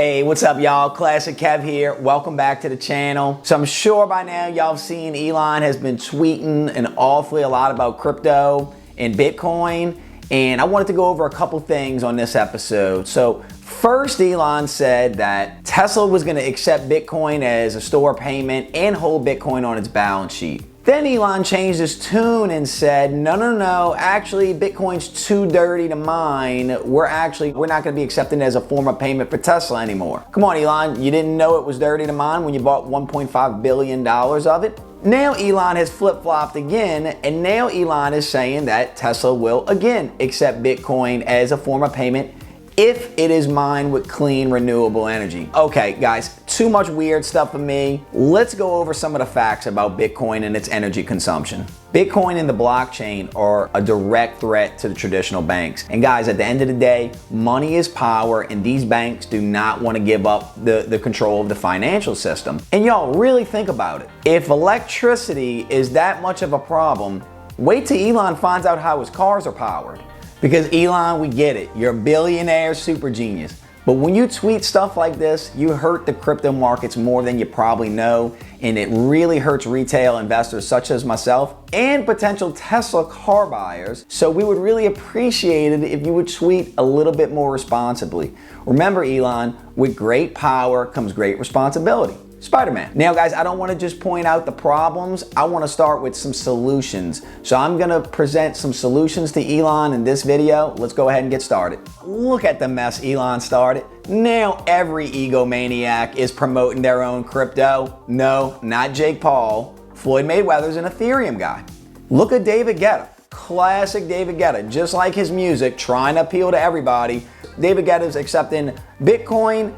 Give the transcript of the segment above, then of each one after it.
Hey, what's up y'all? Classic Kev here. Welcome back to the channel. So I'm sure by now y'all have seen Elon has been tweeting an awfully a lot about crypto and Bitcoin, and I wanted to go over a couple things on this episode. So first, Elon said that Tesla was going to accept Bitcoin as a store of payment and hold Bitcoin on its balance sheet. Then Elon changed his tune and said, no, actually Bitcoin's too dirty to mine. We're not gonna be accepting it as a form of payment for Tesla anymore. Come on, Elon, you didn't know it was dirty to mine when you bought $1.5 billion of it? Now Elon has flip-flopped again, and now Elon is saying that Tesla will again accept Bitcoin as a form of payment if it is mined with clean, renewable energy. Okay, guys, too much weird stuff for me. Let's go over some of the facts about Bitcoin and its energy consumption. Bitcoin and the blockchain are a direct threat to the traditional banks. And guys, at the end of the day, money is power, and these banks do not want to give up the control of the financial system. And y'all, really think about it. If electricity is that much of a problem, wait till Elon finds out how his cars are powered. Because Elon, we get it, you're a billionaire super genius. But when you tweet stuff like this, you hurt the crypto markets more than you probably know, and it really hurts retail investors such as myself and potential Tesla car buyers. So we would really appreciate it if you would tweet a little bit more responsibly. Remember, Elon, with great power comes great responsibility. Spider-Man. Now guys, I don't want to just point out the problems, I want to start with some solutions. So I'm going to present some solutions to Elon in this video. Let's go ahead and get started. Look at the mess Elon started. Now every egomaniac is promoting their own crypto. No, not Jake Paul. Floyd Mayweather's an Ethereum guy. Look at David Guetta. Classic David Guetta, just like his music, trying to appeal to everybody. David Guetta's accepting Bitcoin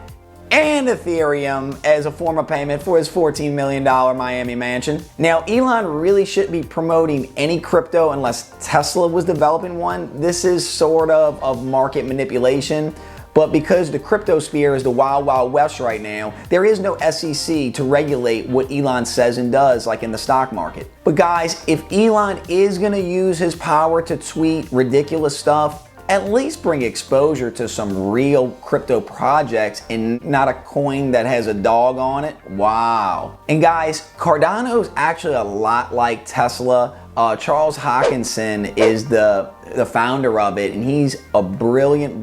and Ethereum as a form of payment for his $14 million Miami mansion. Now, Elon really shouldn't be promoting any crypto unless Tesla was developing one. This is sort of market manipulation, but because the crypto sphere is the wild, wild west right now, there is no SEC to regulate what Elon says and does like in the stock market. But guys, if Elon is gonna use his power to tweet ridiculous stuff, at least bring exposure to some real crypto projects and not a coin that has a dog on it. Wow. And guys, Cardano is actually a lot like Tesla. Charles Hoskinson is the founder of it, and he's a brilliant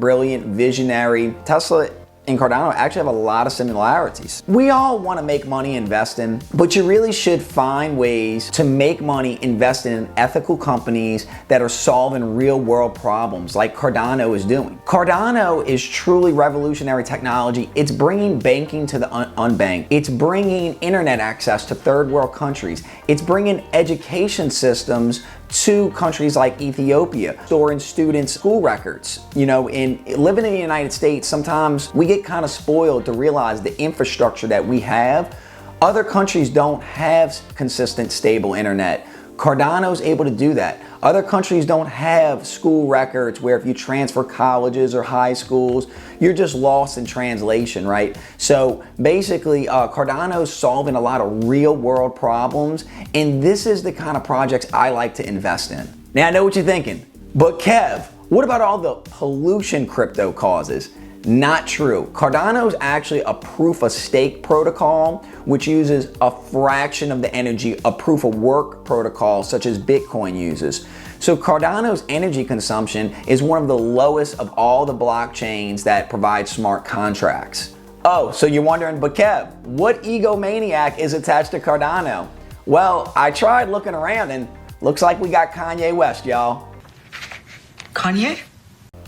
visionary. Tesla and Cardano actually have a lot of similarities. We all want to make money investing, but you really should find ways to make money investing in ethical companies that are solving real world problems like Cardano is doing. Cardano is truly revolutionary technology. It's bringing banking to the unbanked. It's bringing internet access to third world countries. It's bringing education systems to countries like Ethiopia, storing students' school records. You know, in living in the United States, sometimes we get kind of spoiled to realize the infrastructure that we have. Other countries don't have consistent, stable internet. Cardano's able to do that. Other countries don't have school records where if you transfer colleges or high schools, you're just lost in translation, right? So basically, Cardano's solving a lot of real world problems, and this is the kind of projects I like to invest in. Now I know what you're thinking, but Kev, what about all the pollution crypto causes? Not true. Cardano is actually a proof of stake protocol, which uses a fraction of the energy a proof of work protocol such as Bitcoin uses. So Cardano's energy consumption is one of the lowest of all the blockchains that provide smart contracts. Oh, so you're wondering, but Kev, what egomaniac is attached to Cardano? Well, I tried looking around and looks like we got Kanye West, y'all. Kanye?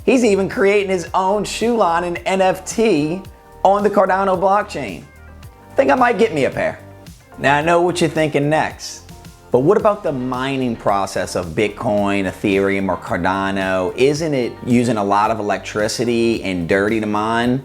He's even creating his own shoe line and NFT on the Cardano blockchain. Think I might get me a pair. Now I know what you're thinking next, but what about the mining process of Bitcoin, Ethereum, or Cardano? Isn't it using a lot of electricity and dirty to mine?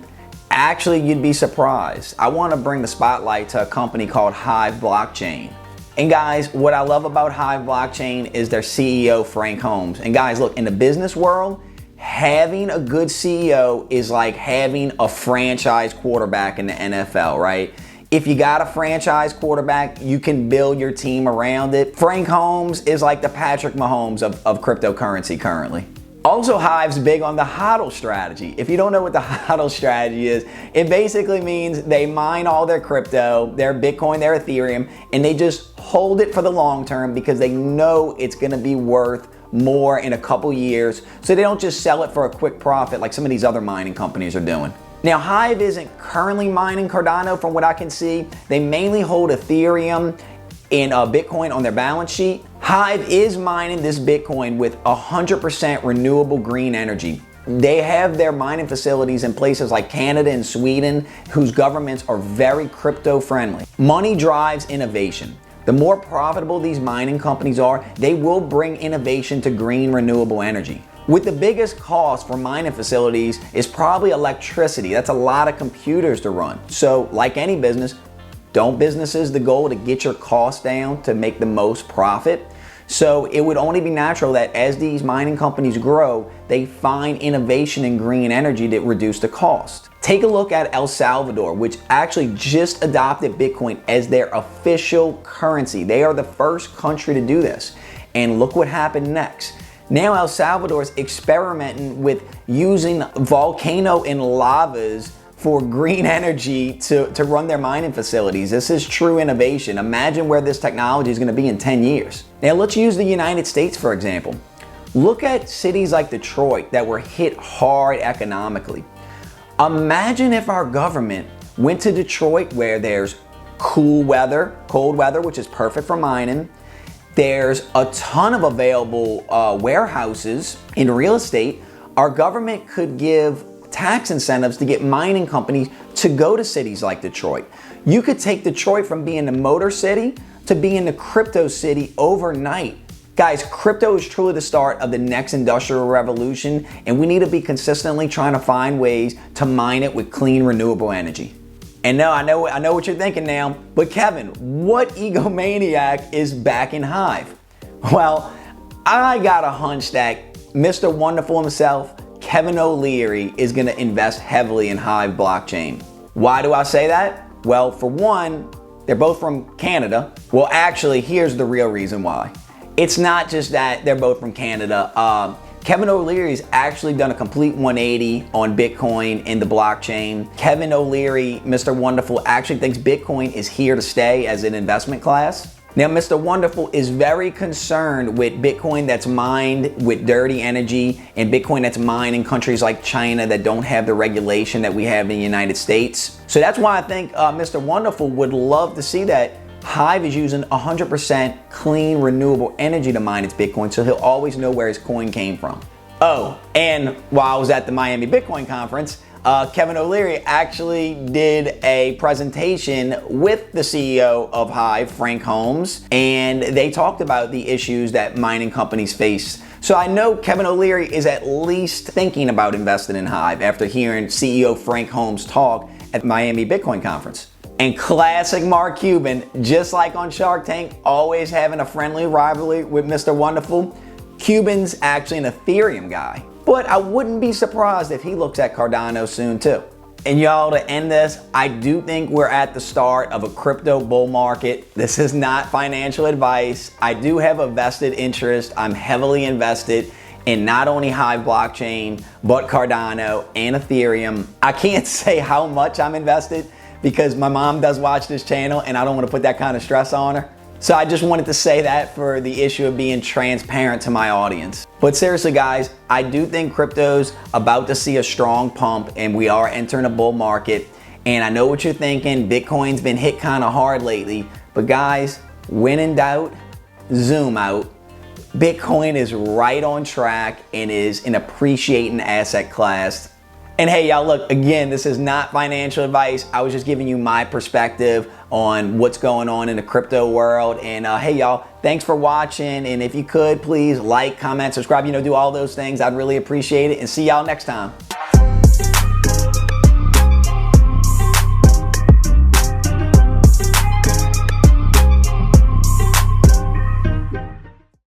Actually, you'd be surprised. I want to bring the spotlight to a company called Hive Blockchain. And guys, what I love about Hive Blockchain is their CEO, Frank Holmes. And guys, look, in the business world, having a good CEO is like having a franchise quarterback in the NFL, right? If you got a franchise quarterback, you can build your team around it. Frank Holmes is like the Patrick Mahomes of cryptocurrency currently. Also, Hive's big on the HODL strategy. If you don't know what the HODL strategy is, it basically means they mine all their crypto, their Bitcoin, their Ethereum, and they just hold it for the long term because they know it's gonna be worth more in a couple years. So they don't just sell it for a quick profit like some of these other mining companies are doing. Now, Hive isn't currently mining Cardano from what I can see. They mainly hold Ethereum and Bitcoin on their balance sheet. Hive is mining this Bitcoin with 100% renewable green energy. They have their mining facilities in places like Canada and Sweden, whose governments are very crypto friendly. Money drives innovation. The more profitable these mining companies are, they will bring innovation to green renewable energy. With the biggest cost for mining facilities is probably electricity. That's a lot of computers to run. So like any business, don't businesses the goal to get your costs down to make the most profit? So it would only be natural that as these mining companies grow, they find innovation in green energy that reduce the cost. Take a look at El Salvador, which actually just adopted Bitcoin as their official currency. They are the first country to do this. And look what happened next. Now El Salvador is experimenting with using volcano and lavas for green energy to run their mining facilities. This is true innovation. Imagine where this technology is going to be in 10 years. Now let's use the United States for example. Look at cities like Detroit that were hit hard economically. Imagine if our government went to Detroit where there's cold weather, which is perfect for mining. There's a ton of available warehouses in real estate. Our government could give tax incentives to get mining companies to go to cities like Detroit. You could take Detroit from being the motor city to being the crypto city overnight. Guys, crypto is truly the start of the next industrial revolution, and we need to be consistently trying to find ways to mine it with clean, renewable energy. And no, I know what you're thinking now, but Kevin, what egomaniac is backing Hive? Well, I got a hunch that Mr. Wonderful himself, Kevin O'Leary, is going to invest heavily in Hive Blockchain. Why do I say that? Well, for one, they're both from Canada. Well, actually, here's the real reason why. It's not just that they're both from Canada. Kevin O'Leary's actually done a complete 180 on Bitcoin and the blockchain. Kevin O'Leary, Mr. Wonderful, actually thinks Bitcoin is here to stay as an investment class. Now, Mr. Wonderful is very concerned with Bitcoin that's mined with dirty energy and Bitcoin that's mined in countries like China that don't have the regulation that we have in the United States. So that's why I think Mr. Wonderful would love to see that Hive is using 100% clean, renewable energy to mine its Bitcoin, so he'll always know where his coin came from. Oh, and while I was at the Miami Bitcoin conference, Kevin O'Leary actually did a presentation with the CEO of Hive, Frank Holmes, and they talked about the issues that mining companies face. So I know Kevin O'Leary is at least thinking about investing in Hive after hearing CEO Frank Holmes talk at the Miami Bitcoin conference. And classic Mark Cuban, just like on Shark Tank, always having a friendly rivalry with Mr. Wonderful. Cuban's actually an Ethereum guy. But I wouldn't be surprised if he looks at Cardano soon too. And y'all, to end this, I do think we're at the start of a crypto bull market. This is not financial advice. I do have a vested interest. I'm heavily invested in not only Hive Blockchain, but Cardano and Ethereum. I can't say how much I'm invested because my mom does watch this channel and I don't want to put that kind of stress on her. So I just wanted to say that for the issue of being transparent to my audience. But seriously guys, I do think crypto's about to see a strong pump and we are entering a bull market. And I know what you're thinking, Bitcoin's been hit kind of hard lately. But guys, when in doubt, zoom out. Bitcoin is right on track and is an appreciating asset class. And hey y'all, look, again, this is not financial advice. I was just giving you my perspective on what's going on in the crypto world. And hey y'all, thanks for watching. And if you could, please like, comment, subscribe, do all those things. I'd really appreciate it. And see y'all next time.